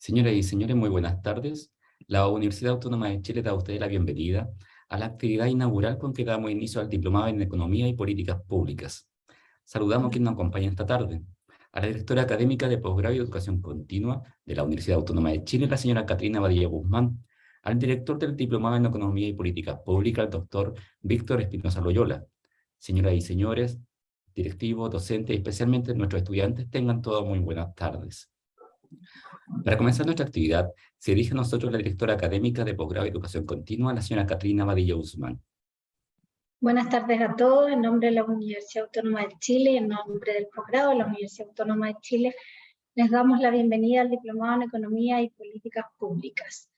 Señoras y señores, muy buenas tardes. La Universidad Autónoma de Chile da a ustedes la bienvenida a la actividad inaugural con que damos inicio al Diplomado en Economía y Políticas Públicas. Saludamos a quien nos acompaña esta tarde, a la directora académica de Posgrado y Educación Continua de la Universidad Autónoma de Chile, la señora Catrina Badilla Guzmán, al director del Diplomado en Economía y Políticas Públicas, el doctor Víctor Espinosa Loyola. Señoras y señores, directivos, docentes y especialmente nuestros estudiantes, tengan todas muy buenas tardes. Para comenzar nuestra actividad, se dirige a nosotros la directora académica de Posgrado y Educación Continua, la señora Catrina Badilla Guzmán. Buenas tardes a todos, en nombre de la Universidad Autónoma de Chile y en nombre del posgrado de la Universidad Autónoma de Chile, les damos la bienvenida al Diplomado en Economía y Políticas Públicas.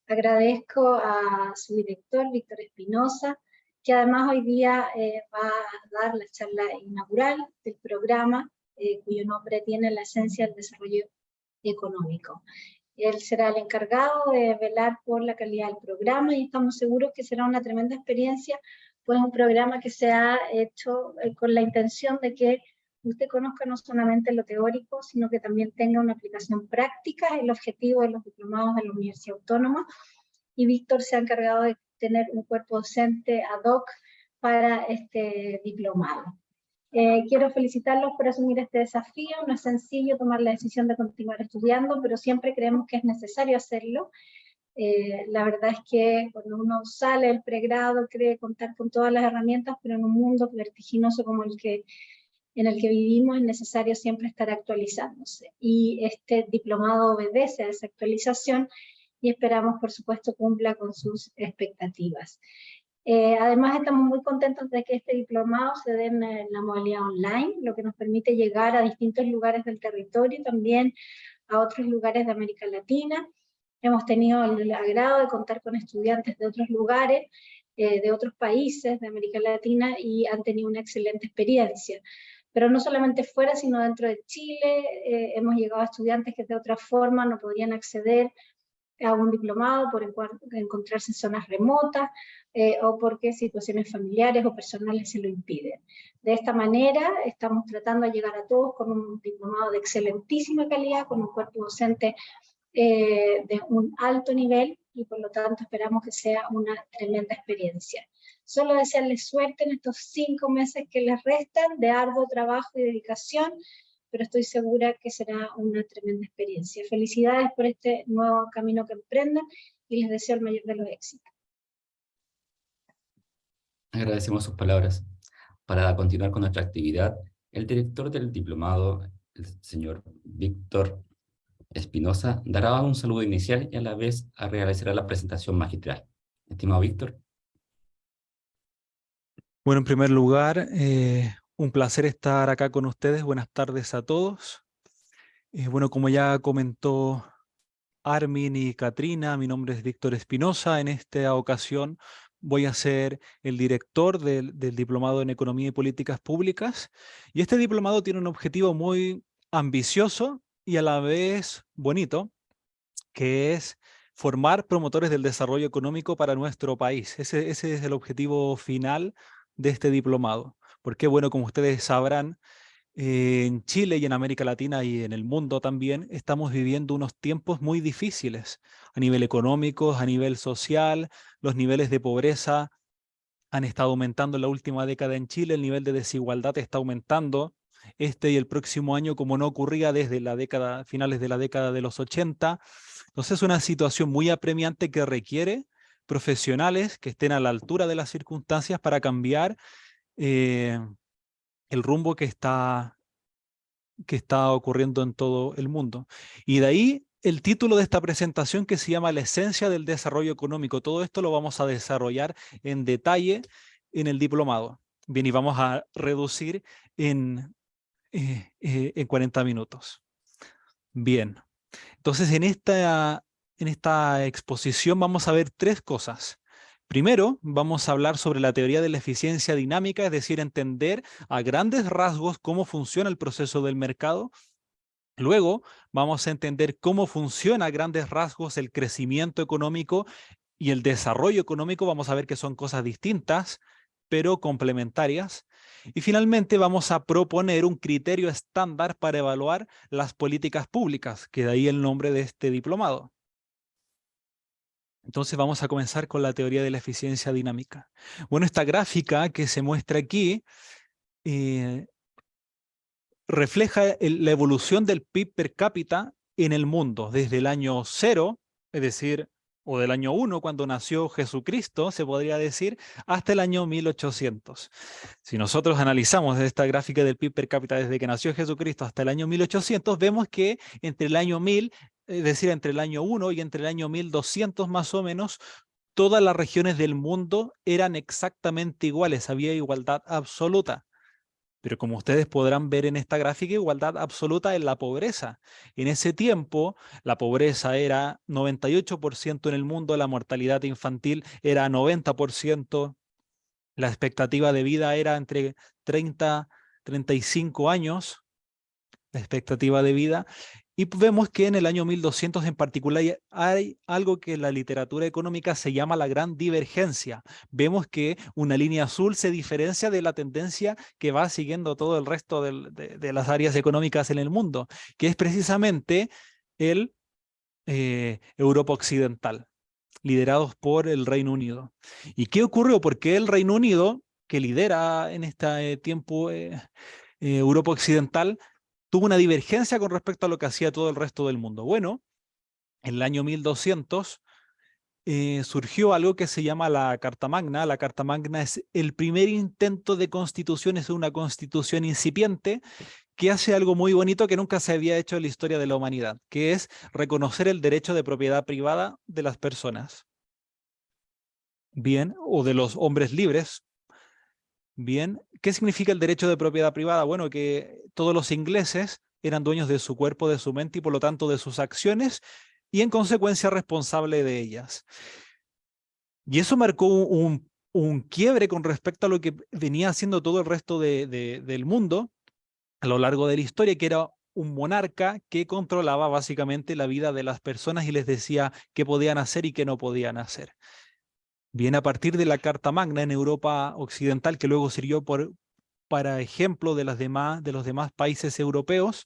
Agradezco a su director, Víctor Espinosa, que además hoy día va a dar la charla inaugural del programa, cuyo nombre tiene la esencia del desarrollo económico. Él será el encargado de velar por la calidad del programa y estamos seguros que será una tremenda experiencia, pues un programa que se ha hecho con la intención de que usted conozca no solamente lo teórico, sino que también tenga una aplicación práctica, el objetivo de los diplomados de la Universidad Autónoma, y Víctor se ha encargado de tener un cuerpo docente ad hoc para este diplomado. Quiero felicitarlos por asumir este desafío. No es sencillo tomar la decisión de continuar estudiando, pero siempre creemos que es necesario hacerlo. La verdad es que cuando uno sale del pregrado cree contar con todas las herramientas, pero en un mundo vertiginoso como en el que vivimos es necesario siempre estar actualizándose. Y este diplomado obedece a esa actualización y esperamos, por supuesto, cumpla con sus expectativas. Además estamos muy contentos de que este diplomado se dé en la modalidad online, lo que nos permite llegar a distintos lugares del territorio y también a otros lugares de América Latina. Hemos tenido el agrado de contar con estudiantes de otros lugares, de otros países de América Latina, y han tenido una excelente experiencia. Pero no solamente fuera, sino dentro de Chile, hemos llegado a estudiantes que de otra forma no podían acceder a un diplomado por encontrarse en zonas remotas o porque situaciones familiares o personales se lo impiden. De esta manera estamos tratando de llegar a todos con un diplomado de excelentísima calidad, con un cuerpo docente de un alto nivel, y por lo tanto esperamos que sea una tremenda experiencia. Solo desearles suerte en estos 5 meses que les restan de arduo trabajo y dedicación, pero estoy segura que será una tremenda experiencia. Felicidades por este nuevo camino que emprendan y les deseo el mayor de los éxitos. Agradecemos sus palabras. Para continuar con nuestra actividad, el director del diplomado, el señor Víctor Espinosa, dará un saludo inicial y a la vez realizará la presentación magistral. Estimado Víctor. Bueno, en primer lugar, un placer estar acá con ustedes. Buenas tardes a todos. Bueno, como ya comentó Armin y Catrina, mi nombre es Víctor Espinosa. En esta ocasión voy a ser el director del Diplomado en Economía y Políticas Públicas. Y este diplomado tiene un objetivo muy ambicioso y a la vez bonito, que es formar promotores del desarrollo económico para nuestro país. Ese es el objetivo final de este diplomado. Porque, bueno, como ustedes sabrán, en Chile y en América Latina y en el mundo también estamos viviendo unos tiempos muy difíciles a nivel económico, a nivel social. Los niveles de pobreza han estado aumentando en la última década en Chile, el nivel de desigualdad está aumentando este y el próximo año como no ocurría desde finales de la década de los 80. Entonces es una situación muy apremiante que requiere profesionales que estén a la altura de las circunstancias para cambiar el rumbo que está ocurriendo en todo el mundo. Y de ahí el título de esta presentación, que se llama La esencia del desarrollo económico. Todo esto lo vamos a desarrollar en detalle en el diplomado. Bien, y vamos a reducir en 40 minutos. Bien, entonces en esta exposición vamos a ver 3 cosas. Primero, vamos a hablar sobre la teoría de la eficiencia dinámica, es decir, entender a grandes rasgos cómo funciona el proceso del mercado. Luego, vamos a entender cómo funciona a grandes rasgos el crecimiento económico y el desarrollo económico. Vamos a ver que son cosas distintas, pero complementarias. Y finalmente vamos a proponer un criterio estándar para evaluar las políticas públicas, que de ahí el nombre de este diplomado. Entonces vamos a comenzar con la teoría de la eficiencia dinámica. Bueno, esta gráfica que se muestra aquí refleja la evolución del PIB per cápita en el mundo, desde el año 0, es decir, o del año 1, cuando nació Jesucristo, se podría decir, hasta el año 1800. Si nosotros analizamos esta gráfica del PIB per cápita desde que nació Jesucristo hasta el año 1800, vemos que entre el año 1000, es decir, entre el año 1 y entre el año 1200 más o menos, todas las regiones del mundo eran exactamente iguales, había igualdad absoluta. Pero como ustedes podrán ver en esta gráfica, igualdad absoluta en la pobreza. En ese tiempo, la pobreza era 98% en el mundo, la mortalidad infantil era 90%, la expectativa de vida era entre 30 y 35 años, la expectativa de vida. Y vemos que en el año 1200 en particular hay algo que en la literatura económica se llama la gran divergencia. Vemos que una línea azul se diferencia de la tendencia que va siguiendo todo el resto de las áreas económicas en el mundo, que es precisamente el Europa Occidental, liderados por el Reino Unido. ¿Y qué ocurrió? Porque el Reino Unido, que lidera en este tiempo Europa Occidental, tuvo una divergencia con respecto a lo que hacía todo el resto del mundo. Bueno, en el año 1200 surgió algo que se llama la Carta Magna. La Carta Magna es el primer intento de constitución, es una constitución incipiente que hace algo muy bonito que nunca se había hecho en la historia de la humanidad, que es reconocer el derecho de propiedad privada de las personas. Bien, o de los hombres libres. Bien, ¿qué significa el derecho de propiedad privada? Bueno, que todos los ingleses eran dueños de su cuerpo, de su mente y por lo tanto de sus acciones y en consecuencia responsable de ellas. Y eso marcó un quiebre con respecto a lo que venía haciendo todo el resto del mundo a lo largo de la historia, que era un monarca que controlaba básicamente la vida de las personas y les decía qué podían hacer y qué no podían hacer. Bien, a partir de la Carta Magna en Europa Occidental, que luego sirvió para ejemplo de los demás países europeos,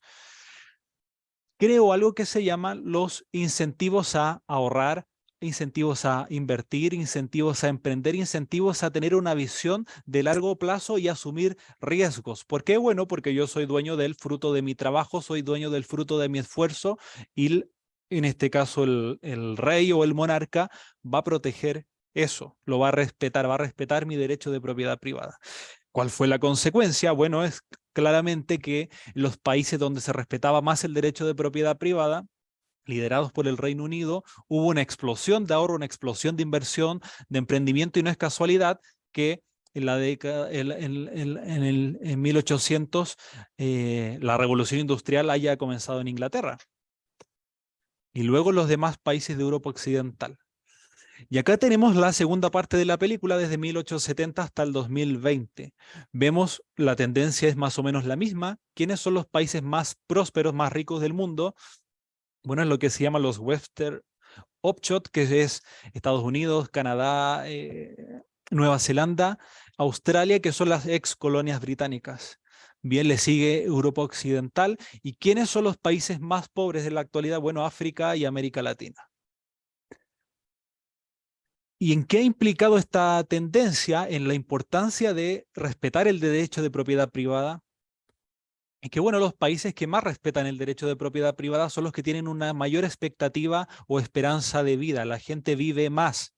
creó algo que se llama los incentivos a ahorrar, incentivos a invertir, incentivos a emprender, incentivos a tener una visión de largo plazo y asumir riesgos. ¿Por qué? Bueno, porque yo soy dueño del fruto de mi trabajo, soy dueño del fruto de mi esfuerzo y en este caso el rey o el monarca va a proteger eso, lo va a respetar mi derecho de propiedad privada. ¿Cuál fue la consecuencia? Bueno, es claramente que los países donde se respetaba más el derecho de propiedad privada, liderados por el Reino Unido, hubo una explosión de ahorro, una explosión de inversión, de emprendimiento, y no es casualidad que en la década, en 1800, la revolución industrial haya comenzado en Inglaterra y luego los demás países de Europa Occidental. Y acá tenemos la segunda parte de la película desde 1870 hasta el 2020. Vemos la tendencia es más o menos la misma. ¿Quiénes son los países más prósperos, más ricos del mundo? Bueno, es lo que se llama los Western Offshore, que es Estados Unidos, Canadá, Nueva Zelanda, Australia, que son las ex colonias británicas. Bien, le sigue Europa Occidental. ¿Y quiénes son los países más pobres de la actualidad? Bueno, África y América Latina. ¿Y en qué ha implicado esta tendencia? En la importancia de respetar el derecho de propiedad privada. Es que, bueno, los países que más respetan el derecho de propiedad privada son los que tienen una mayor expectativa o esperanza de vida. La gente vive más.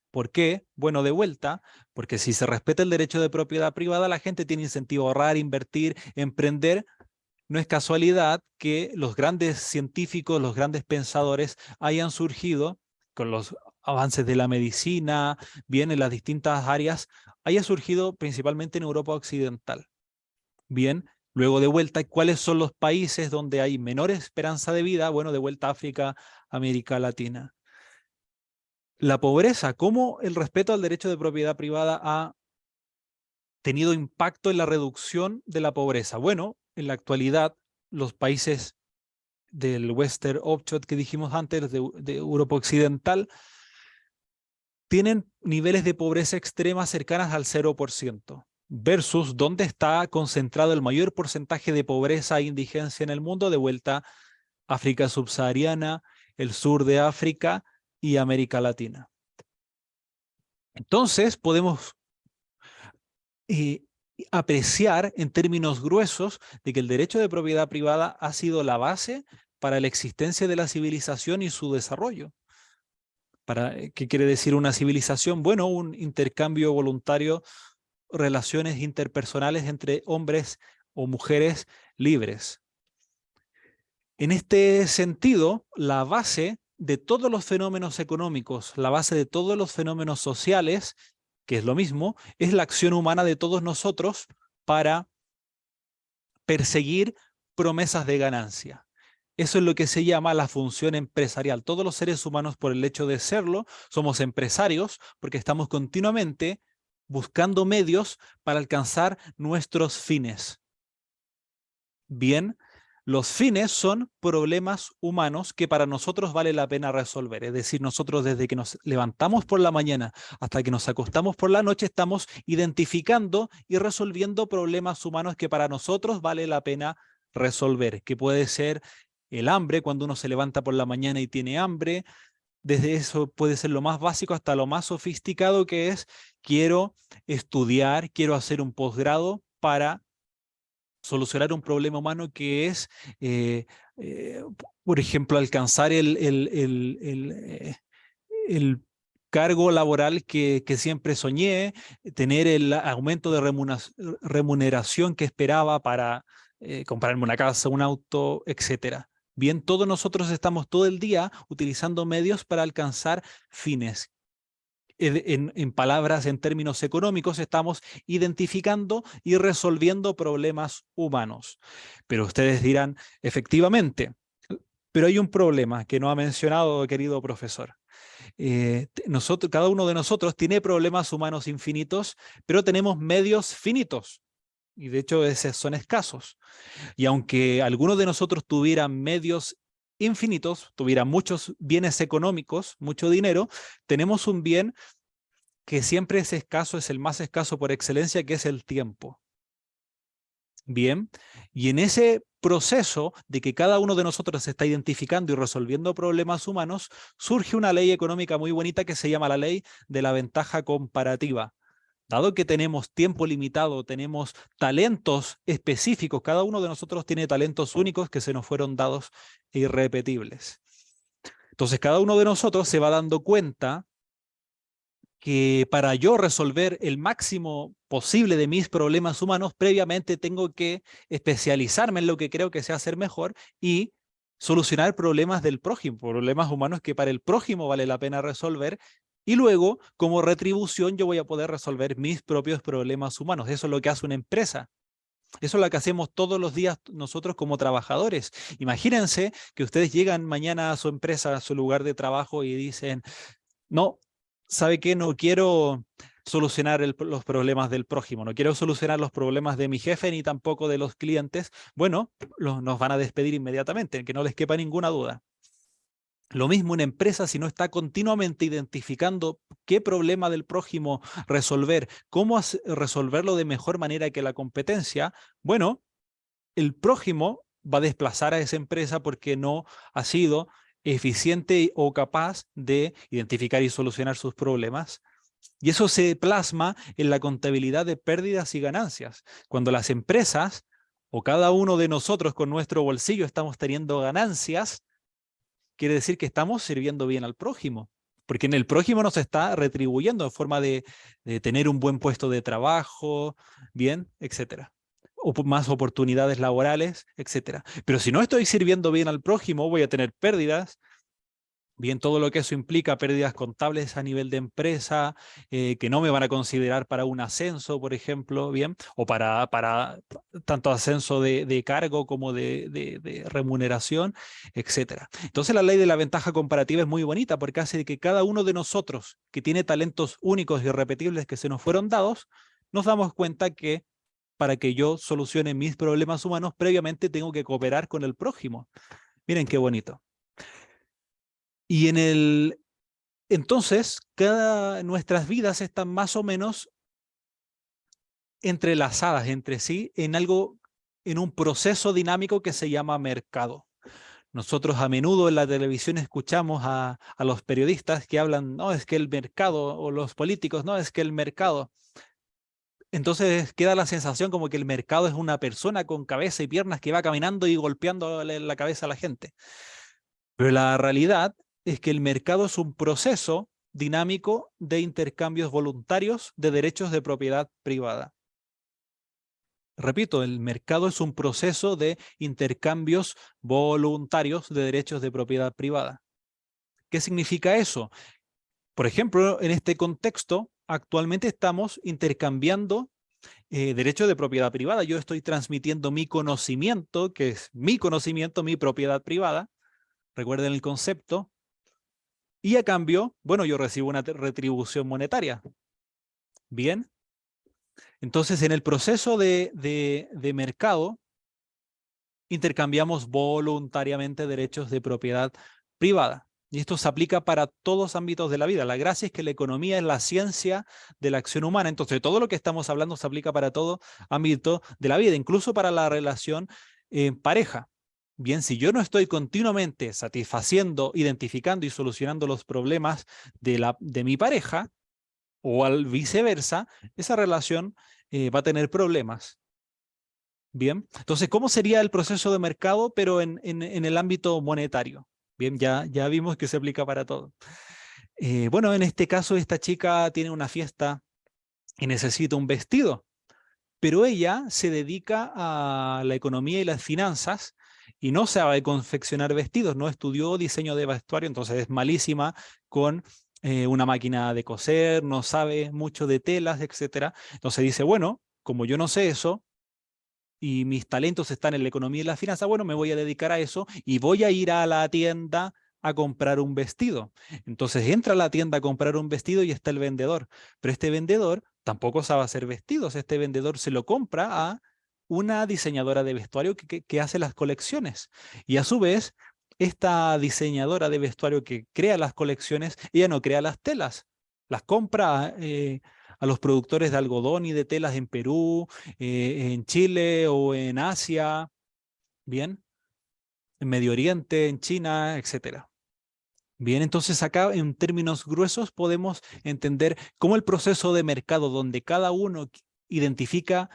¿Por qué? Bueno, de vuelta, porque si se respeta el derecho de propiedad privada, la gente tiene incentivo a ahorrar, invertir, emprender. No es casualidad que los grandes científicos, los grandes pensadores hayan surgido con los avances de la medicina, bien en las distintas áreas, haya surgido principalmente en Europa Occidental. Bien, luego de vuelta, ¿cuáles son los países donde hay menor esperanza de vida? Bueno, de vuelta a África, América Latina. La pobreza, ¿cómo el respeto al derecho de propiedad privada ha tenido impacto en la reducción de la pobreza? Bueno, en la actualidad, los países del Western Offshore que dijimos antes, de Europa Occidental, tienen niveles de pobreza extrema cercanas al 0%. versus dónde está concentrado el mayor porcentaje de pobreza e indigencia en el mundo, de vuelta África subsahariana, el sur de África y América Latina. Entonces podemos apreciar en términos gruesos de que el derecho de propiedad privada ha sido la base para la existencia de la civilización y su desarrollo. ¿Qué quiere decir una civilización? Bueno, un intercambio voluntario, relaciones interpersonales entre hombres o mujeres libres. En este sentido, la base de todos los fenómenos económicos, la base de todos los fenómenos sociales, que es lo mismo, es la acción humana de todos nosotros para perseguir promesas de ganancia. Eso es lo que se llama la función empresarial. Todos los seres humanos, por el hecho de serlo, somos empresarios porque estamos continuamente buscando medios para alcanzar nuestros fines. Bien, los fines son problemas humanos que para nosotros vale la pena resolver. Es decir, nosotros desde que nos levantamos por la mañana hasta que nos acostamos por la noche estamos identificando y resolviendo problemas humanos que para nosotros vale la pena resolver, que puede ser el hambre, cuando uno se levanta por la mañana y tiene hambre. Desde eso puede ser lo más básico hasta lo más sofisticado, que es quiero estudiar, quiero hacer un posgrado para solucionar un problema humano que es, por ejemplo, alcanzar el cargo laboral que siempre soñé, tener el aumento de remuneración que esperaba para comprarme una casa, un auto, etc. Bien, todos nosotros estamos todo el día utilizando medios para alcanzar fines. En palabras, en términos económicos, estamos identificando y resolviendo problemas humanos. Pero ustedes dirán, efectivamente, pero hay un problema que no ha mencionado, querido profesor. Cada uno de nosotros tiene problemas humanos infinitos, pero tenemos medios finitos. Y de hecho, esos son escasos. Y aunque algunos de nosotros tuvieran medios infinitos, tuvieran muchos bienes económicos, mucho dinero, tenemos un bien que siempre es escaso, es el más escaso por excelencia, que es el tiempo. Bien, y en ese proceso de que cada uno de nosotros se está identificando y resolviendo problemas humanos, surge una ley económica muy bonita que se llama la ley de la ventaja comparativa. Dado que tenemos tiempo limitado, tenemos talentos específicos, cada uno de nosotros tiene talentos únicos que se nos fueron dados e irrepetibles. Entonces cada uno de nosotros se va dando cuenta que para yo resolver el máximo posible de mis problemas humanos, previamente tengo que especializarme en lo que creo que sé hacer mejor y solucionar problemas del prójimo, problemas humanos que para el prójimo vale la pena resolver, y luego, como retribución, yo voy a poder resolver mis propios problemas humanos. Eso es lo que hace una empresa. Eso es lo que hacemos todos los días nosotros como trabajadores. Imagínense que ustedes llegan mañana a su empresa, a su lugar de trabajo y dicen, no, ¿sabe qué? No quiero solucionar los problemas del prójimo, no quiero solucionar los problemas de mi jefe ni tampoco de los clientes. Bueno, nos van a despedir inmediatamente, que no les quepa ninguna duda. Lo mismo una empresa, si no está continuamente identificando qué problema del prójimo resolver, cómo resolverlo de mejor manera que la competencia, bueno, el prójimo va a desplazar a esa empresa porque no ha sido eficiente o capaz de identificar y solucionar sus problemas. Y eso se plasma en la contabilidad de pérdidas y ganancias. Cuando las empresas o cada uno de nosotros con nuestro bolsillo estamos teniendo ganancias, quiere decir que estamos sirviendo bien al prójimo, porque en el prójimo nos está retribuyendo en forma de tener un buen puesto de trabajo, bien, etcétera. O más oportunidades laborales, etcétera. Pero si no estoy sirviendo bien al prójimo, voy a tener pérdidas. Bien, todo lo que eso implica, pérdidas contables a nivel de empresa, que no me van a considerar para un ascenso, por ejemplo, bien, o para tanto ascenso de cargo como de remuneración, etcétera. Entonces la ley de la ventaja comparativa es muy bonita porque hace que cada uno de nosotros que tiene talentos únicos y irrepetibles que se nos fueron dados, nos damos cuenta que para que yo solucione mis problemas humanos, previamente tengo que cooperar con el prójimo. Miren qué bonito. Y entonces, nuestras vidas están más o menos entrelazadas entre sí en un proceso dinámico que se llama mercado. Nosotros a menudo en la televisión escuchamos a los periodistas que hablan, no, es que el mercado, o los políticos, no, es que el mercado. Entonces queda la sensación como que el mercado es una persona con cabeza y piernas que va caminando y golpeando la cabeza a la gente. Pero la realidad es que el mercado es un proceso dinámico de intercambios voluntarios de derechos de propiedad privada. Repito, el mercado es un proceso de intercambios voluntarios de derechos de propiedad privada. ¿Qué significa eso? Por ejemplo, en este contexto, actualmente estamos intercambiando derechos de propiedad privada. Yo estoy transmitiendo mi conocimiento, que es mi conocimiento, mi propiedad privada. Recuerden el concepto. Y a cambio, bueno, yo recibo una retribución monetaria. Bien. Entonces, en el proceso de mercado, intercambiamos voluntariamente derechos de propiedad privada. Y esto se aplica para todos los ámbitos de la vida. La gracia es que la economía es la ciencia de la acción humana. Entonces, todo lo que estamos hablando se aplica para todo ámbito de la vida, incluso para la relación en pareja. Bien, si yo no estoy continuamente satisfaciendo, identificando y solucionando los problemas de mi pareja, o al viceversa, esa relación va a tener problemas. Bien, entonces, ¿cómo sería el proceso de mercado, pero en el ámbito monetario? Bien, ya vimos que se aplica para todo. Bueno, en este caso, esta chica tiene una fiesta y necesita un vestido, pero ella se dedica a la economía y las finanzas y no sabe confeccionar vestidos, no estudió diseño de vestuario, entonces es malísima con una máquina de coser, no sabe mucho de telas, etc. Entonces dice, bueno, como yo no sé eso, y mis talentos están en la economía y la finanza, bueno, me voy a dedicar a eso y voy a ir a la tienda a comprar un vestido. Entonces entra a la tienda a comprar un vestido y está el vendedor, pero este vendedor tampoco sabe hacer vestidos, este vendedor se lo compra a una diseñadora de vestuario que hace las colecciones. Y a su vez, esta diseñadora de vestuario que crea las colecciones, ella no crea las telas, las compra a los productores de algodón y de telas en Perú, en Chile o en Asia, bien, en Medio Oriente, en China, etcétera. Bien, entonces acá en términos gruesos podemos entender cómo el proceso de mercado donde cada uno identifica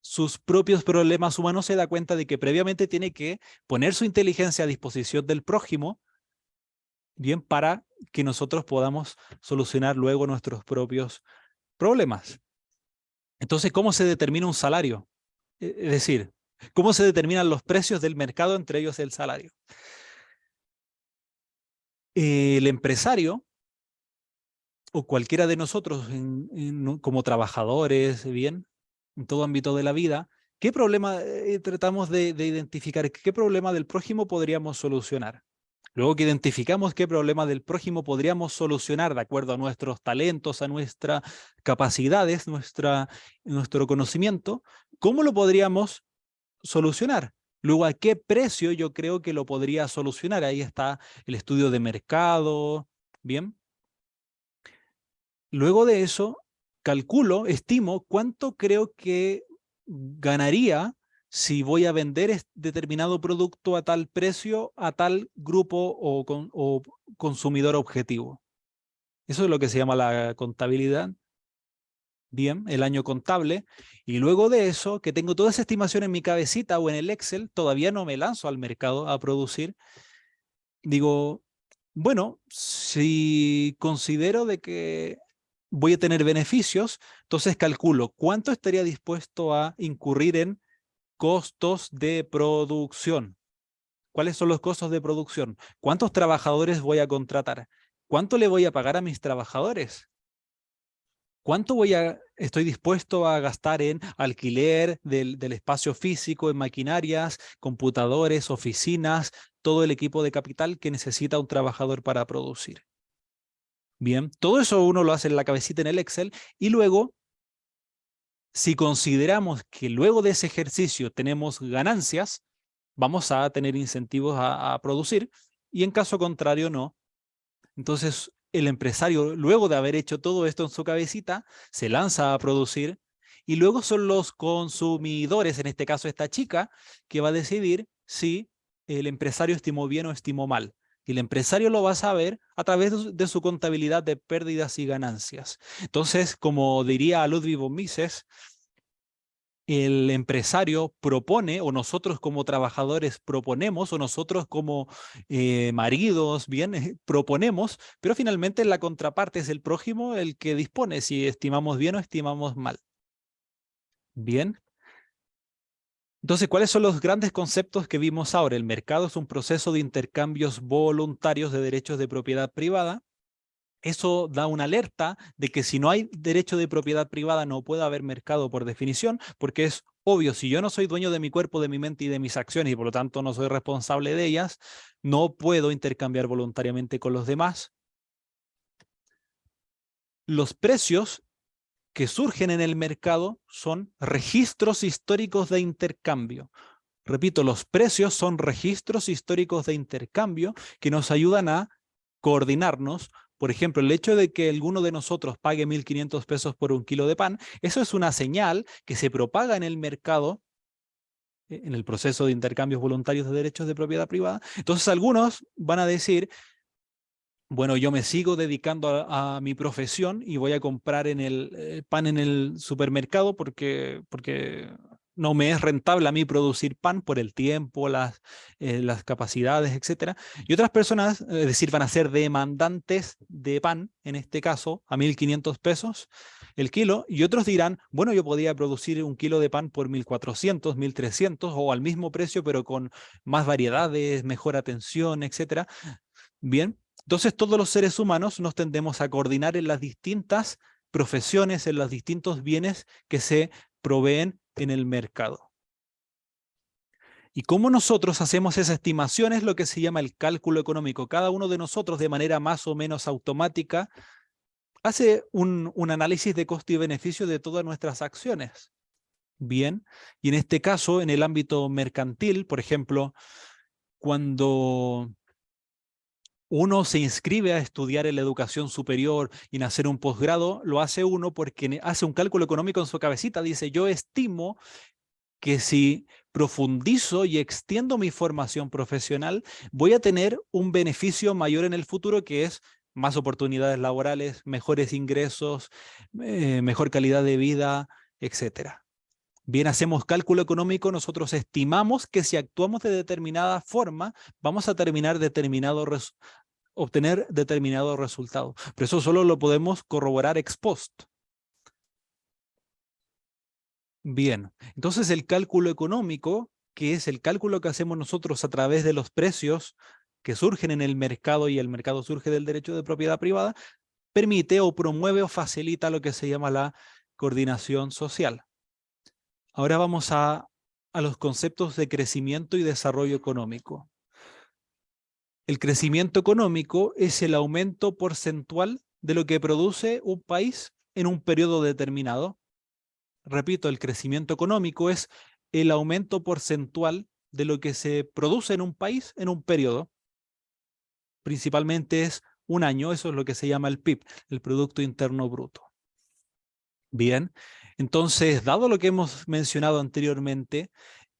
sus propios problemas humanos se da cuenta de que previamente tiene que poner su inteligencia a disposición del prójimo, bien, para que nosotros podamos solucionar luego nuestros propios problemas. Entonces, ¿cómo se determina un salario? Es decir, ¿cómo se determinan los precios del mercado, entre ellos el salario? El empresario o cualquiera de nosotros como trabajadores, bien, en todo ámbito de la vida, ¿qué problema tratamos de identificar? ¿Qué problema del prójimo podríamos solucionar? Luego que identificamos qué problema del prójimo podríamos solucionar de acuerdo a nuestros talentos, a nuestras capacidades, nuestro conocimiento, ¿cómo lo podríamos solucionar? Luego, ¿a qué precio yo creo que lo podría solucionar? Ahí está el estudio de mercado, ¿bien? Luego de eso, calculo, estimo cuánto creo que ganaría si voy a vender determinado producto a tal precio, a tal grupo o consumidor objetivo. Eso es lo que se llama la contabilidad. Bien, el año contable. Y luego de eso, que tengo toda esa estimación en mi cabecita o en el Excel, todavía no me lanzo al mercado a producir. Digo, bueno, si considero de que voy a tener beneficios, entonces calculo cuánto estaría dispuesto a incurrir en costos de producción. ¿Cuáles son los costos de producción? ¿Cuántos trabajadores voy a contratar? ¿Cuánto le voy a pagar a mis trabajadores? ¿Cuánto estoy dispuesto a gastar en alquiler del espacio físico, en maquinarias, computadores, oficinas, todo el equipo de capital que necesita un trabajador para producir? Bien, todo eso uno lo hace en la cabecita en el Excel y luego, si consideramos que luego de ese ejercicio tenemos ganancias, vamos a tener incentivos a producir y en caso contrario no. Entonces el empresario, luego de haber hecho todo esto en su cabecita, se lanza a producir y luego son los consumidores, en este caso esta chica, que va a decidir si el empresario estimó bien o estimó mal. Y el empresario lo va a saber a través de su contabilidad de pérdidas y ganancias. Entonces, como diría Ludwig von Mises, el empresario propone, o nosotros como trabajadores proponemos, o nosotros como maridos, bien, proponemos, pero finalmente la contraparte es el prójimo el que dispone si estimamos bien o estimamos mal. Bien. Entonces, ¿cuáles son los grandes conceptos que vimos ahora? El mercado es un proceso de intercambios voluntarios de derechos de propiedad privada. Eso da una alerta de que si no hay derecho de propiedad privada no puede haber mercado por definición, porque es obvio, si yo no soy dueño de mi cuerpo, de mi mente y de mis acciones y por lo tanto no soy responsable de ellas, no puedo intercambiar voluntariamente con los demás. Los precios que surgen en el mercado son registros históricos de intercambio. Repito, los precios son registros históricos de intercambio que nos ayudan a coordinarnos. Por ejemplo, el hecho de que alguno de nosotros pague 1.500 pesos por un kilo de pan, eso es una señal que se propaga en el mercado, en el proceso de intercambios voluntarios de derechos de propiedad privada. Entonces algunos van a decir, bueno, yo me sigo dedicando a mi profesión y voy a comprar pan en el supermercado porque no me es rentable a mí producir pan por el tiempo, las capacidades, etc. Y otras personas, es decir, van a ser demandantes de pan, en este caso, a 1.500 pesos el kilo, y otros dirán, bueno, yo podía producir un kilo de pan por 1.400, 1.300, o al mismo precio, pero con más variedades, mejor atención, etc. Bien, entonces todos los seres humanos nos tendemos a coordinar en las distintas profesiones, en los distintos bienes que se proveen en el mercado. Y cómo nosotros hacemos esa estimación es lo que se llama el cálculo económico. Cada uno de nosotros, de manera más o menos automática, hace un análisis de costo y beneficio de todas nuestras acciones. Bien, y en este caso, en el ámbito mercantil, por ejemplo, cuando uno se inscribe a estudiar en la educación superior y en hacer un posgrado, lo hace uno porque hace un cálculo económico en su cabecita. Dice, yo estimo que si profundizo y extiendo mi formación profesional, voy a tener un beneficio mayor en el futuro, que es más oportunidades laborales, mejores ingresos, mejor calidad de vida, etc. Bien, hacemos cálculo económico, nosotros estimamos que si actuamos de determinada forma, vamos a obtener determinado resultado. Pero eso solo lo podemos corroborar ex post. Bien, entonces el cálculo económico, que es el cálculo que hacemos nosotros a través de los precios que surgen en el mercado y el mercado surge del derecho de propiedad privada, permite o promueve o facilita lo que se llama la coordinación social. Ahora vamos a los conceptos de crecimiento y desarrollo económico. El crecimiento económico es el aumento porcentual de lo que produce un país en un periodo determinado. Repito, el crecimiento económico es el aumento porcentual de lo que se produce en un país en un periodo. Principalmente es un año, eso es lo que se llama el PIB, el Producto Interno Bruto. Bien, entonces, dado lo que hemos mencionado anteriormente,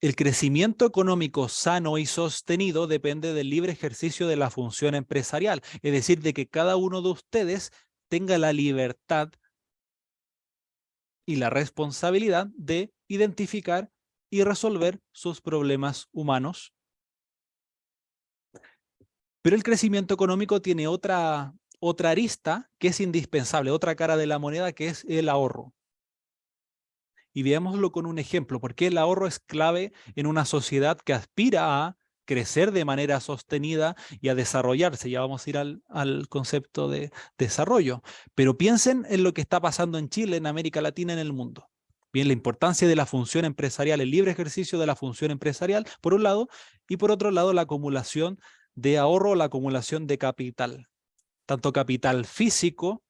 el crecimiento económico sano y sostenido depende del libre ejercicio de la función empresarial, es decir, de que cada uno de ustedes tenga la libertad y la responsabilidad de identificar y resolver sus problemas humanos. Pero el crecimiento económico tiene otra arista que es indispensable, otra cara de la moneda, que es el ahorro. Y veámoslo con un ejemplo, porque el ahorro es clave en una sociedad que aspira a crecer de manera sostenida y a desarrollarse. Ya vamos a ir al concepto de desarrollo. Pero piensen en lo que está pasando en Chile, en América Latina, en el mundo. Bien, la importancia de la función empresarial, el libre ejercicio de la función empresarial, por un lado, y por otro lado, la acumulación de ahorro, la acumulación de capital. Tanto capital físico,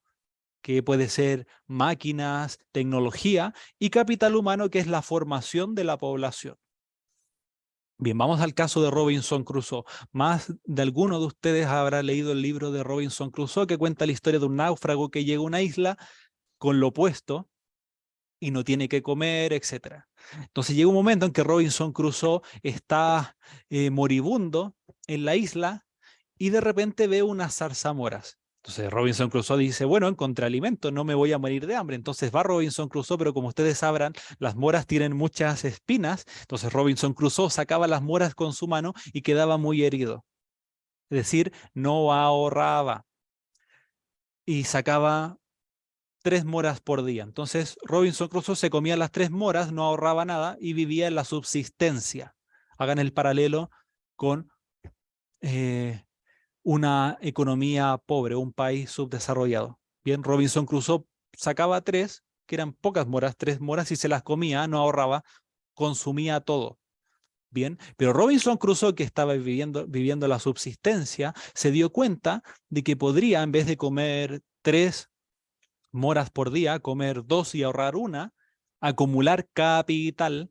que puede ser máquinas, tecnología, y capital humano, que es la formación de la población. Bien, vamos al caso de Robinson Crusoe. Más de alguno de ustedes habrá leído el libro de Robinson Crusoe, que cuenta la historia de un náufrago que llega a una isla con lo opuesto y no tiene que comer, etc. Entonces llega un momento en que Robinson Crusoe está moribundo en la isla y de repente ve unas zarzamoras. Entonces Robinson Crusoe dice, bueno, encontré alimento, no me voy a morir de hambre. Entonces va Robinson Crusoe, pero como ustedes sabrán, las moras tienen muchas espinas. Entonces Robinson Crusoe sacaba las moras con su mano y quedaba muy herido. Es decir, no ahorraba y sacaba 3 moras por día. Entonces Robinson Crusoe se comía las 3 moras, no ahorraba nada y vivía en la subsistencia. Hagan el paralelo con una economía pobre, un país subdesarrollado. Bien, Robinson Crusoe sacaba 3, que eran pocas moras, 3 moras, y se las comía, no ahorraba, consumía todo. Bien, pero Robinson Crusoe, que estaba viviendo la subsistencia, se dio cuenta de que podría, en vez de comer 3 moras por día, comer 2 y ahorrar una, acumular capital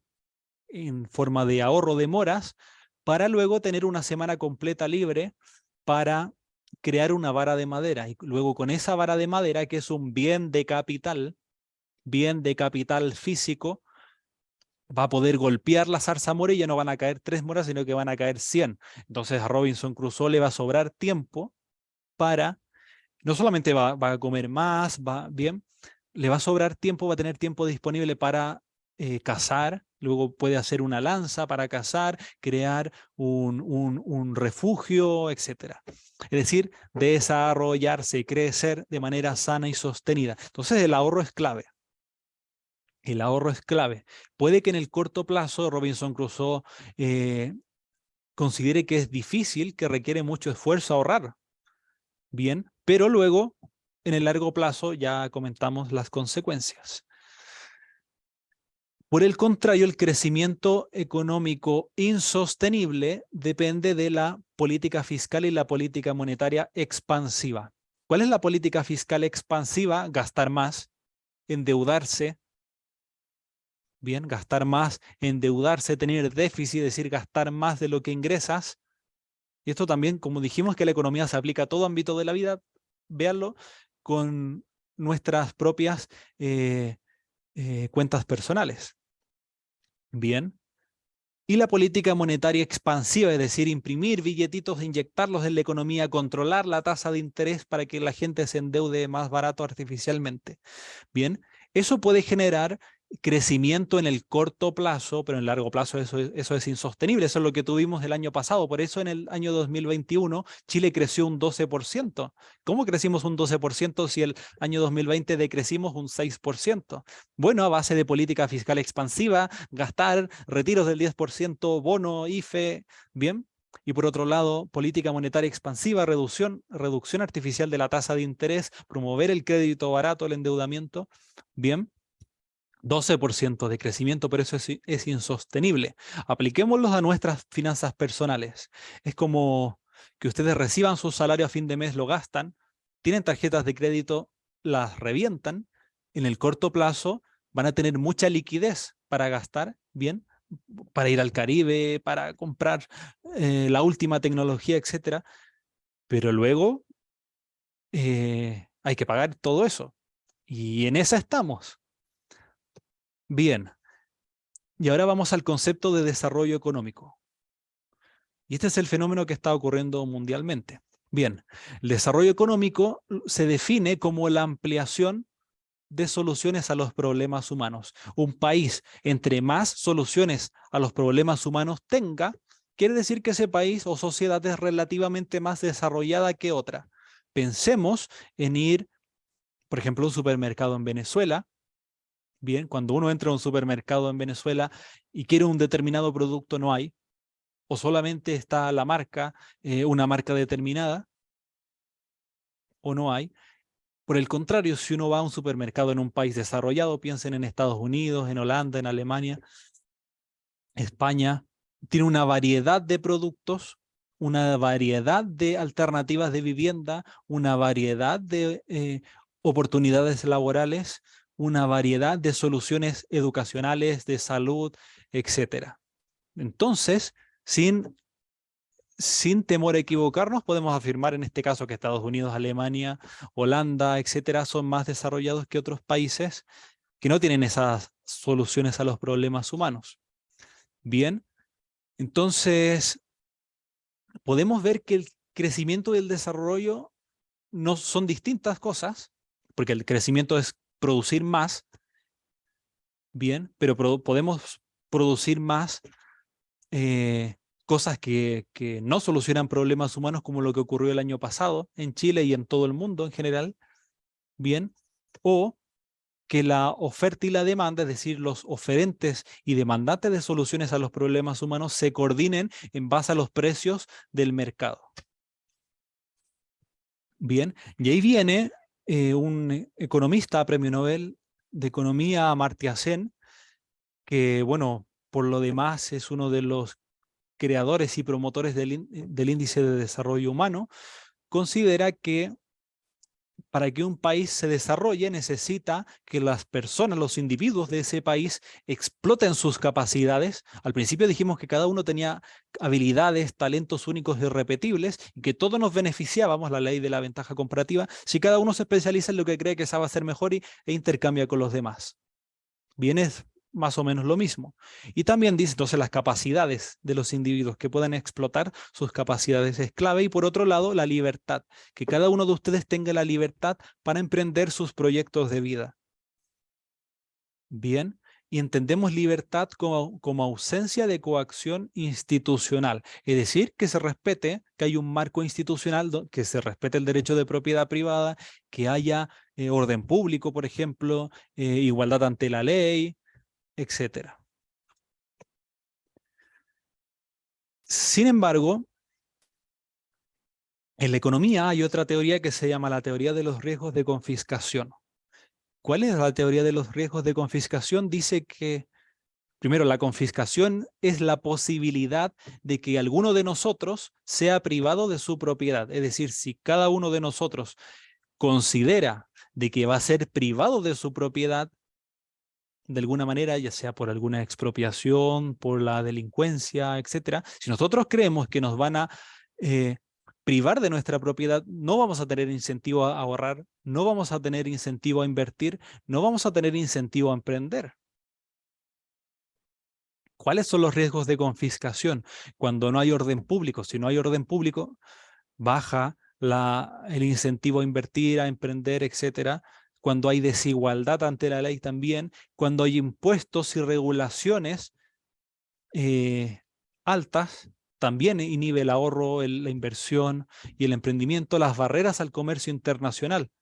en forma de ahorro de moras, para luego tener una semana completa libre para crear una vara de madera. Y luego con esa vara de madera, que es un bien de capital físico, va a poder golpear la zarzamora y ya no van a caer 3 moras, sino que van a caer 100. Entonces a Robinson Crusoe le va a sobrar tiempo para, no solamente va a comer más, bien, le va a sobrar tiempo, va a tener tiempo disponible para cazar, luego puede hacer una lanza para cazar, crear un refugio, etc. Es decir, desarrollarse, crecer de manera sana y sostenida. Entonces el ahorro es clave. El ahorro es clave. Puede que en el corto plazo Robinson Crusoe considere que es difícil, que requiere mucho esfuerzo ahorrar. Bien, pero luego en el largo plazo ya comentamos las consecuencias. Por el contrario, el crecimiento económico insostenible depende de la política fiscal y la política monetaria expansiva. ¿Cuál es la política fiscal expansiva? Gastar más, endeudarse. Bien, gastar más, endeudarse, tener déficit, es decir, gastar más de lo que ingresas. Y esto también, como dijimos que la economía se aplica a todo ámbito de la vida, véanlo con nuestras propias cuentas personales. Bien. Y la política monetaria expansiva, es decir, imprimir billetitos, inyectarlos en la economía, controlar la tasa de interés para que la gente se endeude más barato artificialmente. Bien, eso puede generar crecimiento en el corto plazo, pero en el largo plazo eso es insostenible. Eso es lo que tuvimos el año pasado. Por eso en el año 2021 Chile creció un 12%. ¿Cómo crecimos un 12% si el año 2020 decrecimos un 6%? Bueno, a base de política fiscal expansiva, gastar, retiros del 10%, bono, IFE, bien. Y por otro lado, política monetaria expansiva, reducción artificial de la tasa de interés, promover el crédito barato, el endeudamiento, bien. 12% de crecimiento, pero eso es insostenible. Apliquémoslos a nuestras finanzas personales. Es como que ustedes reciban su salario a fin de mes, lo gastan, tienen tarjetas de crédito, las revientan, en el corto plazo van a tener mucha liquidez para gastar, bien, para ir al Caribe, para comprar la última tecnología, etc. Pero luego hay que pagar todo eso. Y en esa estamos. Bien, y ahora vamos al concepto de desarrollo económico. Y este es el fenómeno que está ocurriendo mundialmente. Bien, el desarrollo económico se define como la ampliación de soluciones a los problemas humanos. Un país, entre más soluciones a los problemas humanos tenga, quiere decir que ese país o sociedad es relativamente más desarrollada que otra. Pensemos en ir, por ejemplo, a un supermercado en Venezuela. Bien, cuando uno entra a un supermercado en Venezuela y quiere un determinado producto, no hay, o solamente está la marca, una marca determinada, o no hay. Por el contrario, si uno va a un supermercado en un país desarrollado, piensen en Estados Unidos, en Holanda, en Alemania, España, tiene una variedad de productos, una variedad de alternativas de vivienda, una variedad de oportunidades laborales, una variedad de soluciones educacionales, de salud, etc. Entonces, sin temor a equivocarnos, podemos afirmar en este caso que Estados Unidos, Alemania, Holanda, etcétera, son más desarrollados que otros países que no tienen esas soluciones a los problemas humanos. Bien, entonces podemos ver que el crecimiento y el desarrollo no son distintas cosas, porque el crecimiento es producir más, bien, pero podemos producir más cosas que no solucionan problemas humanos, como lo que ocurrió el año pasado en Chile y en todo el mundo en general, bien, o que la oferta y la demanda, es decir, los oferentes y demandantes de soluciones a los problemas humanos, se coordinen en base a los precios del mercado. Bien, y ahí viene un economista, premio Nobel de Economía, Amartya Sen, que, bueno, por lo demás es uno de los creadores y promotores del índice de desarrollo humano, considera que para que un país se desarrolle necesita que las personas, los individuos de ese país exploten sus capacidades. Al principio dijimos que cada uno tenía habilidades, talentos únicos y irrepetibles, y que todos nos beneficiábamos, la ley de la ventaja comparativa, si cada uno se especializa en lo que cree que sabe hacer mejor e intercambia con los demás. Bien, es más o menos lo mismo. Y también dice entonces las capacidades de los individuos que puedan explotar sus capacidades es clave. Y por otro lado, la libertad, que cada uno de ustedes tenga la libertad para emprender sus proyectos de vida. Bien, y entendemos libertad como ausencia de coacción institucional, es decir, que se respete, que hay un marco institucional, que se respete el derecho de propiedad privada, que haya orden público, por ejemplo, igualdad ante la ley, etcétera. Sin embargo, en la economía hay otra teoría que se llama la teoría de los riesgos de confiscación. ¿Cuál es la teoría de los riesgos de confiscación? Dice que, primero, la confiscación es la posibilidad de que alguno de nosotros sea privado de su propiedad. Es decir, si cada uno de nosotros considera de que va a ser privado de su propiedad, de alguna manera, ya sea por alguna expropiación, por la delincuencia, etcétera, si nosotros creemos que nos van a privar de nuestra propiedad, no vamos a tener incentivo a ahorrar, no vamos a tener incentivo a invertir, no vamos a tener incentivo a emprender. ¿Cuáles son los riesgos de confiscación? Cuando no hay orden público. Si no hay orden público, baja el incentivo a invertir, a emprender, etcétera. Cuando hay desigualdad ante la ley también, cuando hay impuestos y regulaciones altas, también inhibe el ahorro, la inversión y el emprendimiento, las barreras al comercio internacional.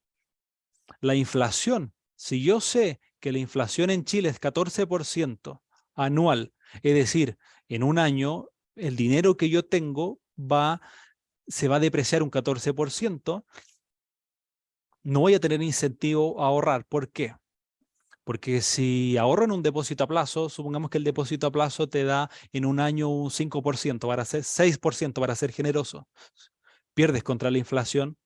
La inflación, si yo sé que la inflación en Chile es 14% anual, es decir, en un año el dinero que yo tengo se va a depreciar un 14%, no voy a tener incentivo a ahorrar. ¿Por qué? Porque si ahorro en un depósito a plazo, supongamos que el depósito a plazo te da en un año un 5%, para ser 6% para ser generoso. Pierdes contra la inflación.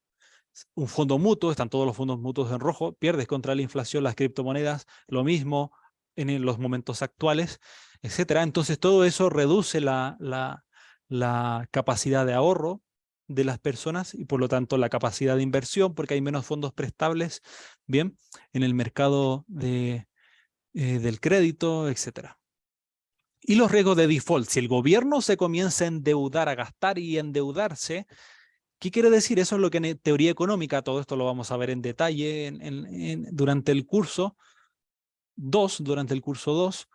Un fondo mutuo, están todos los fondos mutuos en rojo, pierdes contra la inflación, las criptomonedas, lo mismo en los momentos actuales, etcétera. Entonces todo eso reduce la capacidad de ahorro de las personas y por lo tanto la capacidad de inversión, porque hay menos fondos prestables, bien, en el mercado del crédito, etcétera. Y los riesgos de default, si el gobierno se comienza a endeudar, a gastar y endeudarse, ¿qué quiere decir? Eso es lo que en teoría económica, todo esto lo vamos a ver en detalle durante el curso 2,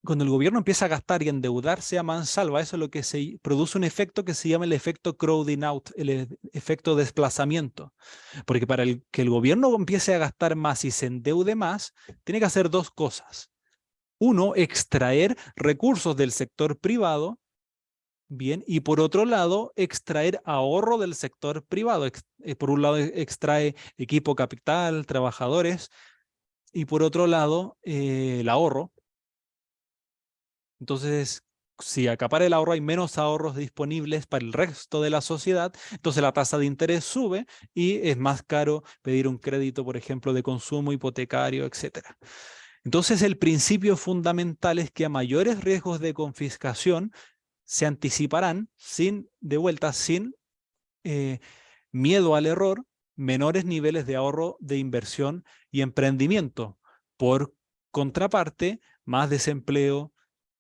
cuando el gobierno empieza a gastar y endeudarse a mansalva, eso es lo que se produce un efecto que se llama el efecto crowding out, el efecto desplazamiento. Porque para que el gobierno empiece a gastar más y se endeude más, tiene que hacer dos cosas. Uno, extraer recursos del sector privado, bien, y por otro lado, extraer ahorro del sector privado. Por un lado, extrae equipo, capital, trabajadores, y por otro lado, el ahorro. Entonces, si acapara el ahorro, hay menos ahorros disponibles para el resto de la sociedad, entonces la tasa de interés sube y es más caro pedir un crédito, por ejemplo, de consumo hipotecario, etcétera. Entonces, el principio fundamental es que a mayores riesgos de confiscación, se anticiparán sin miedo al error, menores niveles de ahorro, de inversión y emprendimiento. Por contraparte, más desempleo,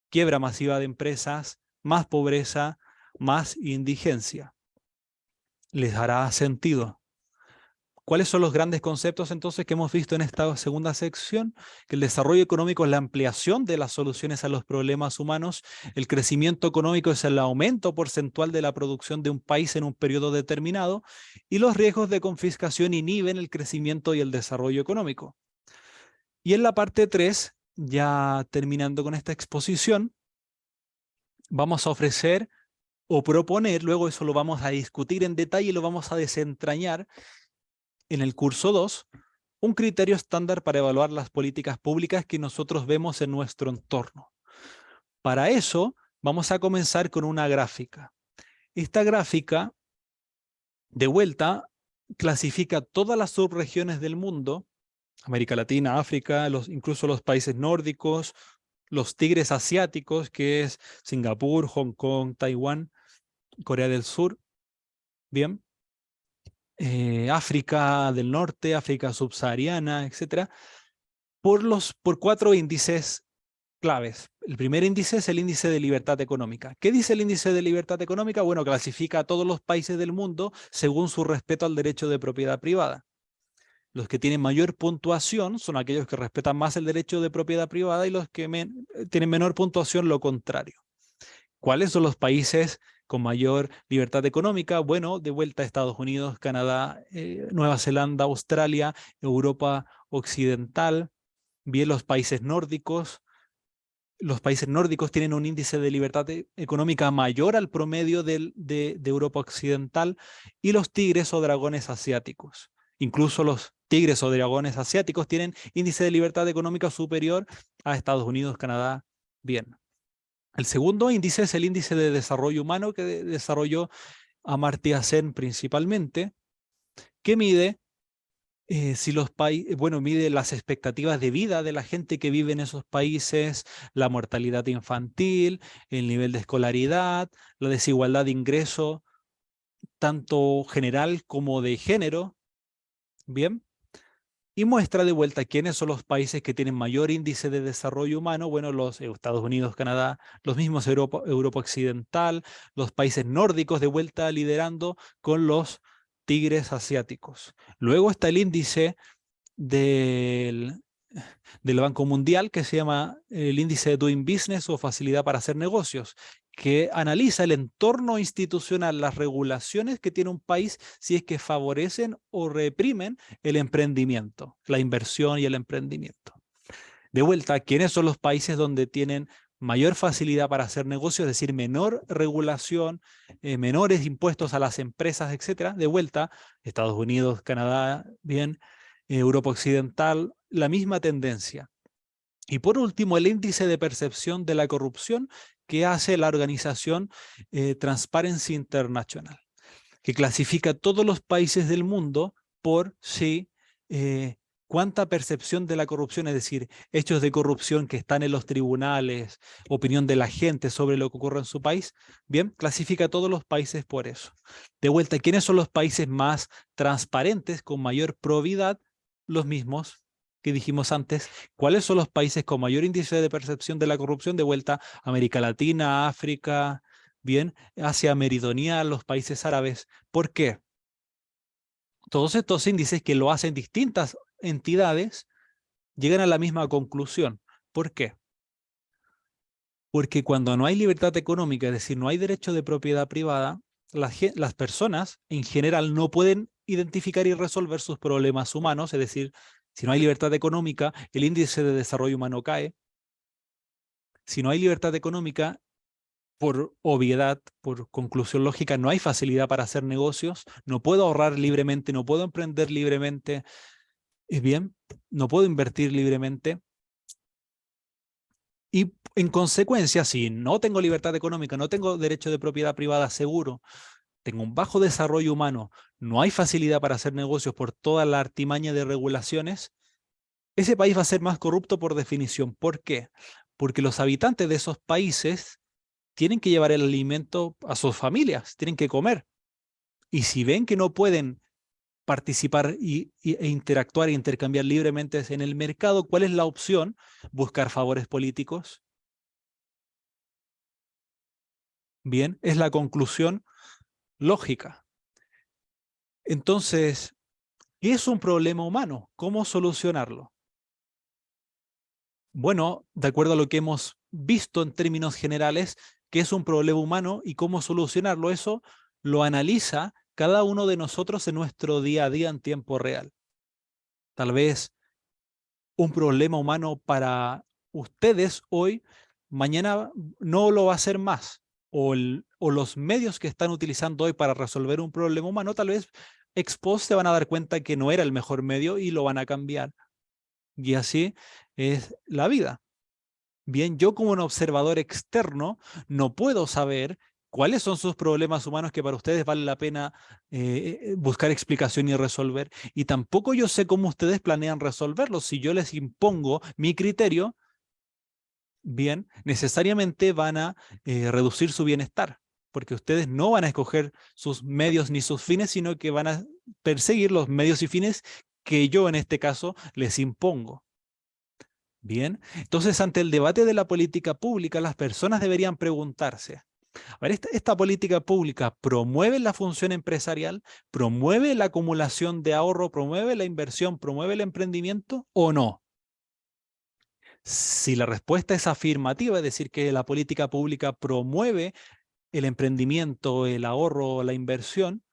quiebra masiva de empresas, más pobreza, más indigencia. ¿Les hará sentido? ¿Cuáles son los grandes conceptos entonces que hemos visto en esta segunda sección? Que el desarrollo económico es la ampliación de las soluciones a los problemas humanos, el crecimiento económico es el aumento porcentual de la producción de un país en un periodo determinado, y los riesgos de confiscación inhiben el crecimiento y el desarrollo económico. Y en la parte 3, ya terminando con esta exposición, vamos a ofrecer o proponer, luego eso lo vamos a discutir en detalle y lo vamos a desentrañar en el curso 2, un criterio estándar para evaluar las políticas públicas que nosotros vemos en nuestro entorno. Para eso, vamos a comenzar con una gráfica. Esta gráfica, de vuelta, clasifica todas las subregiones del mundo, América Latina, África, incluso los países nórdicos, los tigres asiáticos, que es Singapur, Hong Kong, Taiwán, Corea del Sur, bien, África del Norte, África subsahariana, etc., por 4 índices claves. El primer índice es el índice de libertad económica. ¿Qué dice el índice de libertad económica? Bueno, clasifica a todos los países del mundo según su respeto al derecho de propiedad privada. Los que tienen mayor puntuación son aquellos que respetan más el derecho de propiedad privada, y los que tienen menor puntuación, lo contrario. ¿Cuáles son los países con mayor libertad económica? Bueno, de vuelta a Estados Unidos, Canadá, Nueva Zelanda, Australia, Europa Occidental. Bien, los países nórdicos. Los países nórdicos tienen un índice de libertad económica mayor al promedio de Europa Occidental, y los tigres o dragones asiáticos. Incluso los tigres o dragones asiáticos tienen índice de libertad económica superior a Estados Unidos, Canadá. Bien. El segundo índice es el índice de desarrollo humano que desarrolló Amartya Sen principalmente, que mide mide las expectativas de vida de la gente que vive en esos países, la mortalidad infantil, el nivel de escolaridad, la desigualdad de ingreso, tanto general como de género. Bien. Y muestra de vuelta quiénes son los países que tienen mayor índice de desarrollo humano. Bueno, los Estados Unidos, Canadá, los mismos Europa Occidental, los países nórdicos de vuelta liderando con los tigres asiáticos. Luego está el índice del Banco Mundial, que se llama el índice de Doing Business o facilidad para hacer negocios, que analiza el entorno institucional, las regulaciones que tiene un país, si es que favorecen o reprimen el emprendimiento, la inversión y el emprendimiento. De vuelta, ¿quiénes son los países donde tienen mayor facilidad para hacer negocios, es decir, menor regulación, menores impuestos a las empresas, etcétera? De vuelta, Estados Unidos, Canadá, bien, Europa Occidental, la misma tendencia. Y por último, el índice de percepción de la corrupción que hace la organización Transparency International, que clasifica a todos los países del mundo por cuánta percepción de la corrupción, es decir, hechos de corrupción que están en los tribunales, opinión de la gente sobre lo que ocurre en su país. Bien, clasifica a todos los países por eso. De vuelta, ¿quiénes son los países más transparentes, con mayor probidad? Los mismos que dijimos antes. ¿Cuáles son los países con mayor índice de percepción de la corrupción? De vuelta, América Latina, África, bien, Asia Meridional, los países árabes. ¿Por qué? Todos estos índices, que lo hacen distintas entidades, llegan a la misma conclusión. ¿Por qué? Porque cuando no hay libertad económica, es decir, no hay derecho de propiedad privada, las personas en general no pueden identificar y resolver sus problemas humanos. Es decir, si no hay libertad económica, el índice de desarrollo humano cae. Si no hay libertad económica, por obviedad, por conclusión lógica, no hay facilidad para hacer negocios. No puedo ahorrar libremente, no puedo emprender libremente. Bien, no puedo invertir libremente. Y en consecuencia, si no tengo libertad económica, no tengo derecho de propiedad privada seguro, tengo un bajo desarrollo humano, no hay facilidad para hacer negocios por toda la artimaña de regulaciones, ese país va a ser más corrupto por definición. ¿Por qué? Porque los habitantes de esos países tienen que llevar el alimento a sus familias, tienen que comer. Y si ven que no pueden participar e interactuar e intercambiar libremente en el mercado. ¿Cuál es la opción? Buscar favores políticos. Bien, es la conclusión lógica. Entonces, ¿qué es un problema humano? ¿Cómo solucionarlo? Bueno, de acuerdo a lo que hemos visto en términos generales, ¿qué es un problema humano y cómo solucionarlo? Eso lo analiza cada uno de nosotros en nuestro día a día en tiempo real. Tal vez un problema humano para ustedes hoy, mañana no lo va a ser más. O los medios que están utilizando hoy para resolver un problema humano, tal vez ex post se van a dar cuenta que no era el mejor medio y lo van a cambiar. Y así es la vida. Bien, yo como un observador externo no puedo saber cuáles son sus problemas humanos que para ustedes vale la pena buscar explicación y resolver. Y tampoco yo sé cómo ustedes planean resolverlos. Si yo les impongo mi criterio, bien, necesariamente van a reducir su bienestar, porque ustedes no van a escoger sus medios ni sus fines, sino que van a perseguir los medios y fines que yo en este caso les impongo. Bien, entonces ante el debate de la política pública, las personas deberían preguntarse, a ver, ¿esta política pública promueve la función empresarial, promueve la acumulación de ahorro, promueve la inversión, promueve el emprendimiento o no? Si la respuesta es afirmativa, es decir, que la política pública promueve el emprendimiento, el ahorro, la inversión,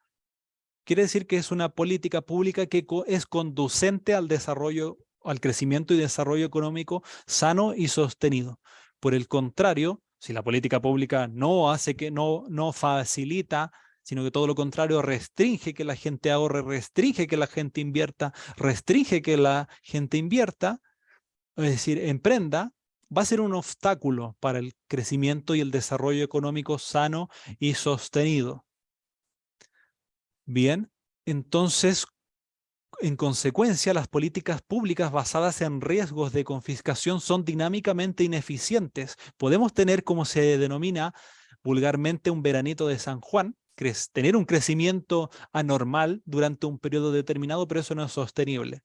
quiere decir que es una política pública que es conducente al desarrollo, al crecimiento y desarrollo económico sano y sostenido. Por el contrario, si la política pública no hace que no facilita, sino que todo lo contrario, restringe que la gente ahorre, restringe que la gente invierta, restringe que la gente invierta, es decir, emprenda, va a ser un obstáculo para el crecimiento y el desarrollo económico sano y sostenido. Bien, entonces, en consecuencia, las políticas públicas basadas en riesgos de confiscación son dinámicamente ineficientes. Podemos tener, como se denomina vulgarmente, un veranito de San Juan, tener un crecimiento anormal durante un periodo determinado, pero eso no es sostenible.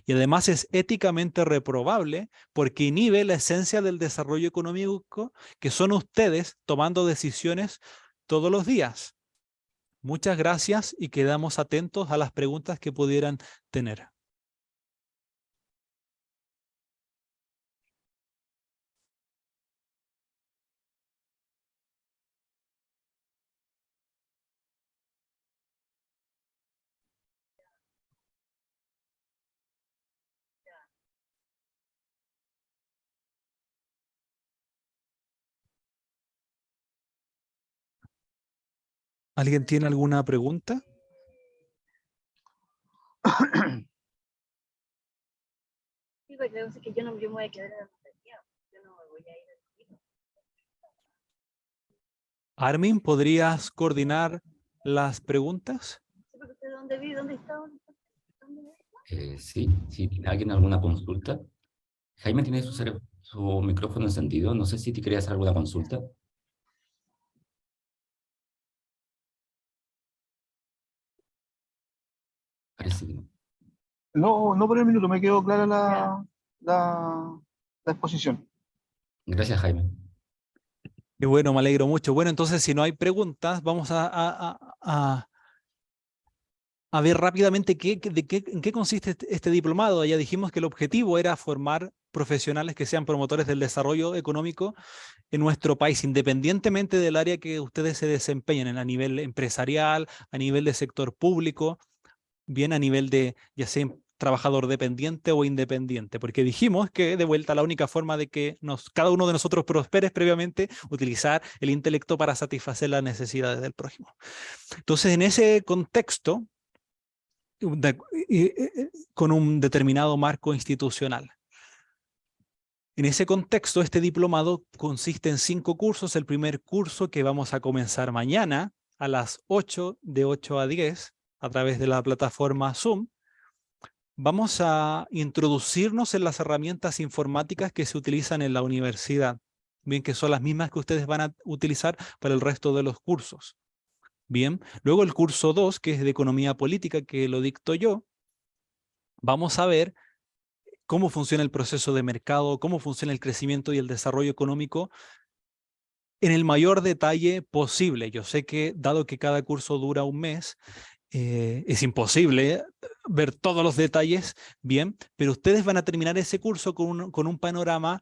Y además es éticamente reprobable porque inhibe la esencia del desarrollo económico, que son ustedes tomando decisiones todos los días. Muchas gracias y quedamos atentos a las preguntas que pudieran tener. ¿Alguien tiene alguna pregunta? Sí, porque yo sé que yo me voy a quedar en la batería. Yo no me voy a ir al tiro. Armin, ¿podrías coordinar las preguntas? Sí, porque usted dónde vive, dónde está, Sí, si tiene alguien alguna consulta. Jaime tiene su micrófono encendido. No sé si te querías hacer alguna consulta. Parece que no. No por el minuto, me quedó clara la exposición. Gracias, Jaime. Qué bueno, me alegro mucho. Bueno, entonces si no hay preguntas, vamos a ver rápidamente en qué consiste este diplomado. Ya dijimos que el objetivo era formar profesionales que sean promotores del desarrollo económico en nuestro país, independientemente del área que ustedes se desempeñen, a nivel empresarial, a nivel de sector público, bien a nivel de ya sea trabajador dependiente o independiente, porque dijimos que de vuelta la única forma de que cada uno de nosotros prospere es previamente utilizar el intelecto para satisfacer las necesidades del prójimo. Entonces, en ese contexto, con un determinado marco institucional. En ese contexto, este diplomado consiste en 5 cursos. El primer curso, que vamos a comenzar mañana a las 8, de 8 a 10, a través de la plataforma Zoom, vamos a introducirnos en las herramientas informáticas que se utilizan en la universidad, bien que son las mismas que ustedes van a utilizar para el resto de los cursos. Bien, luego el curso 2, que es de economía política, que lo dicto yo, vamos a ver cómo funciona el proceso de mercado, cómo funciona el crecimiento y el desarrollo económico en el mayor detalle posible. Yo sé que, dado que cada curso dura un mes, es imposible ver todos los detalles bien, pero ustedes van a terminar ese curso con un panorama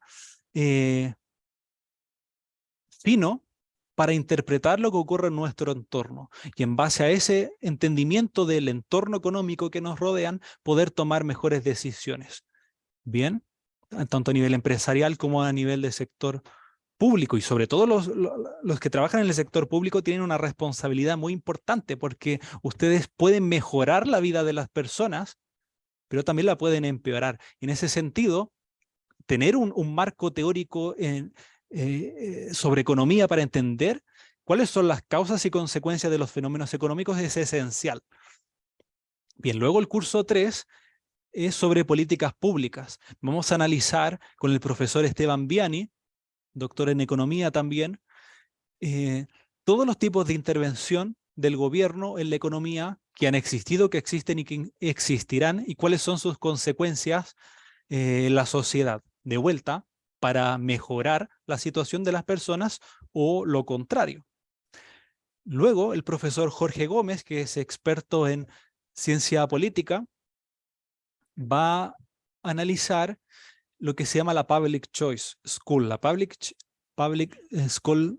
fino para interpretar lo que ocurre en nuestro entorno y en base a ese entendimiento del entorno económico que nos rodean, poder tomar mejores decisiones. Bien, tanto a nivel empresarial como a nivel de sector público, y sobre todo los que trabajan en el sector público tienen una responsabilidad muy importante porque ustedes pueden mejorar la vida de las personas, pero también la pueden empeorar. En ese sentido, tener un marco teórico sobre economía para entender cuáles son las causas y consecuencias de los fenómenos económicos es esencial. Bien, luego el curso 3 es sobre políticas públicas. Vamos a analizar con el profesor Esteban Viani, doctor en economía también, todos los tipos de intervención del gobierno en la economía que han existido, que existen y que existirán, y cuáles son sus consecuencias en la sociedad. De vuelta, para mejorar la situación de las personas o lo contrario. Luego, el profesor Jorge Gómez, que es experto en ciencia política, va a analizar lo que se llama la Public Choice School. La Public School,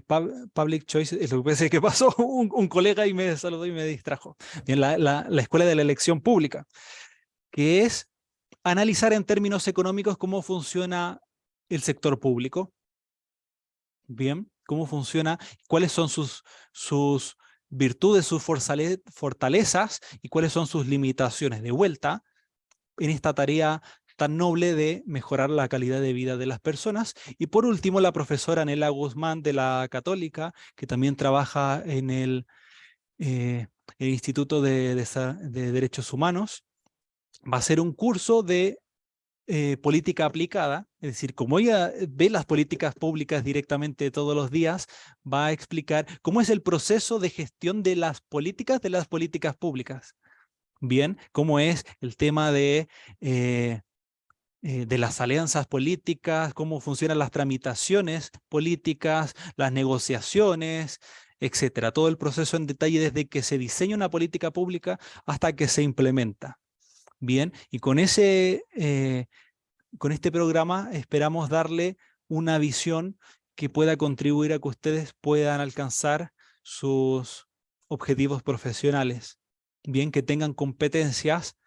Public Choice, es lo que parece que pasó un colega y me saludó y me distrajo. Bien, la escuela de la elección pública, que es analizar en términos económicos cómo funciona el sector público. Bien, cómo funciona, cuáles son sus virtudes, sus fortalezas y cuáles son sus limitaciones. De vuelta, en esta tarea tan noble de mejorar la calidad de vida de las personas. Y por último, la profesora Nela Guzmán de la Católica, que también trabaja en el Instituto de Derechos Humanos, va a hacer un curso de política aplicada, es decir, como ella ve las políticas públicas directamente todos los días, va a explicar cómo es el proceso de gestión de las políticas públicas. Bien, cómo es el tema de las alianzas políticas, cómo funcionan las tramitaciones políticas, las negociaciones, etcétera. Todo el proceso en detalle desde que se diseña una política pública hasta que se implementa. Bien, y con este programa esperamos darle una visión que pueda contribuir a que ustedes puedan alcanzar sus objetivos profesionales. Bien, que tengan competencias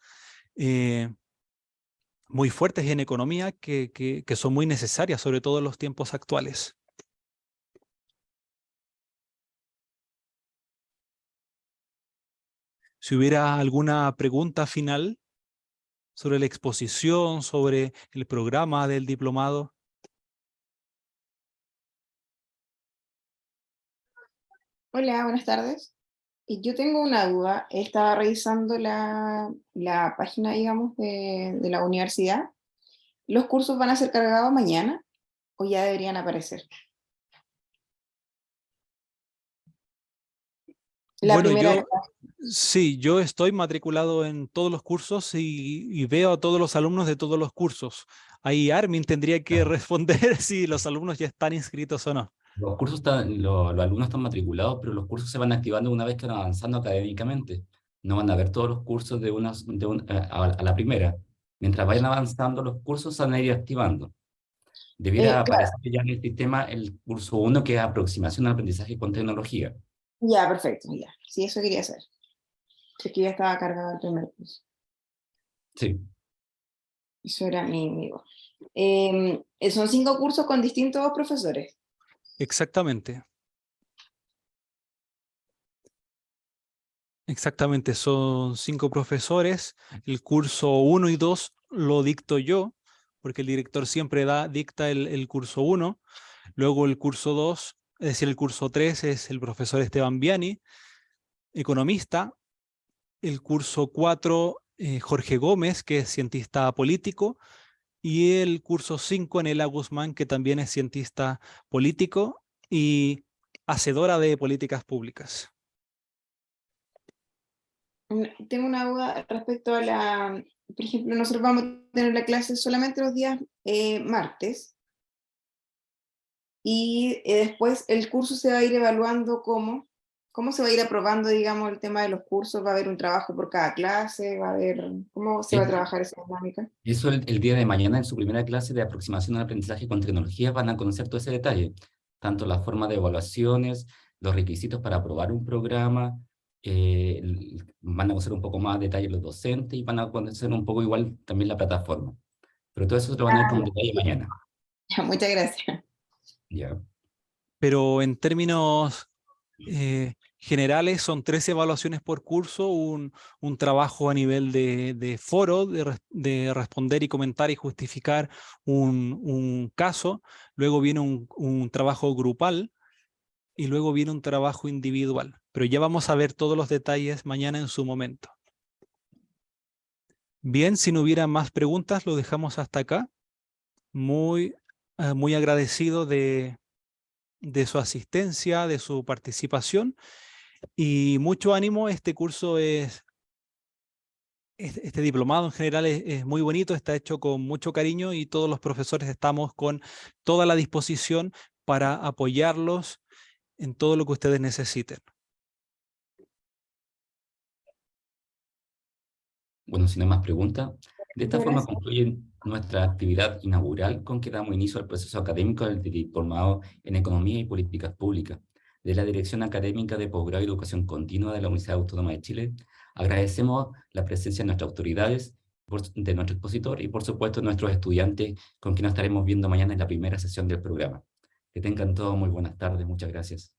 muy fuertes en economía que son muy necesarias, sobre todo en los tiempos actuales. Si hubiera alguna pregunta final sobre la exposición, sobre el programa del diplomado. Hola, buenas tardes. Yo tengo una duda. Estaba revisando la página, digamos, de la universidad. ¿Los cursos van a ser cargados mañana o ya deberían aparecer? La Bueno, primera. sí, yo estoy matriculado en todos los cursos y veo a todos los alumnos de todos los cursos. Ahí Armin tendría que responder si los alumnos ya están inscritos o no. Los cursos los alumnos están matriculados, pero los cursos se van activando una vez que van avanzando académicamente. No van a ver todos los cursos a la primera. Mientras vayan avanzando, los cursos se van a ir activando. Debiera Claro, aparecer ya en el sistema el curso 1, que es aproximación al aprendizaje con tecnología. ya, perfecto, ya. Sí, eso quería saber. Es que ya estaba cargado el primer curso. Sí. Eso era mi duda. Son 5 cursos con distintos profesores. Exactamente. Exactamente, son 5 profesores. El curso 1 y 2 lo dicto yo, porque el director siempre dicta el curso 1. Luego el curso 2, es decir, el curso 3 es el profesor Esteban Viani, economista. El curso 4, Jorge Gómez, que es cientista político. Y el curso 5, Nela Guzmán, que también es cientista político y hacedora de políticas públicas. Tengo una duda respecto a la, por ejemplo, nosotros vamos a tener la clase solamente los días martes, y después el curso se va a ir evaluando cómo se va a ir aprobando, digamos, el tema de los cursos. ¿Va a haber un trabajo por cada clase? ¿Cómo se va a trabajar esa dinámica? Eso el día de mañana en su primera clase de aproximación al aprendizaje con tecnología van a conocer todo ese detalle, tanto la forma de evaluaciones, los requisitos para aprobar un programa, van a conocer un poco más detalle los docentes y van a conocer un poco igual también la plataforma. Pero todo eso lo van a ver con detalle mañana. Ya, muchas gracias. ¿Ya? Pero en términos generales son 3 evaluaciones por curso, un trabajo a nivel de foro, de responder y comentar y justificar un caso, luego viene un trabajo grupal y luego viene un trabajo individual. Pero ya vamos a ver todos los detalles mañana en su momento. Bien, si no hubiera más preguntas, lo dejamos hasta acá. Muy agradecido de su asistencia, de su participación y mucho ánimo. Este curso este diplomado en general es muy bonito, está hecho con mucho cariño y todos los profesores estamos con toda la disposición para apoyarlos en todo lo que ustedes necesiten. Bueno, si no hay más preguntas, de esta forma Gracias. concluye nuestra actividad inaugural con que damos inicio al proceso académico del diplomado en Economía y Políticas Públicas de la Dirección Académica de Posgrado y Educación Continua de la Universidad Autónoma de Chile. Agradecemos la presencia de nuestras autoridades, de nuestro expositor y por supuesto de nuestros estudiantes con quienes nos estaremos viendo mañana en la primera sesión del programa. Que tengan todos muy buenas tardes, muchas gracias.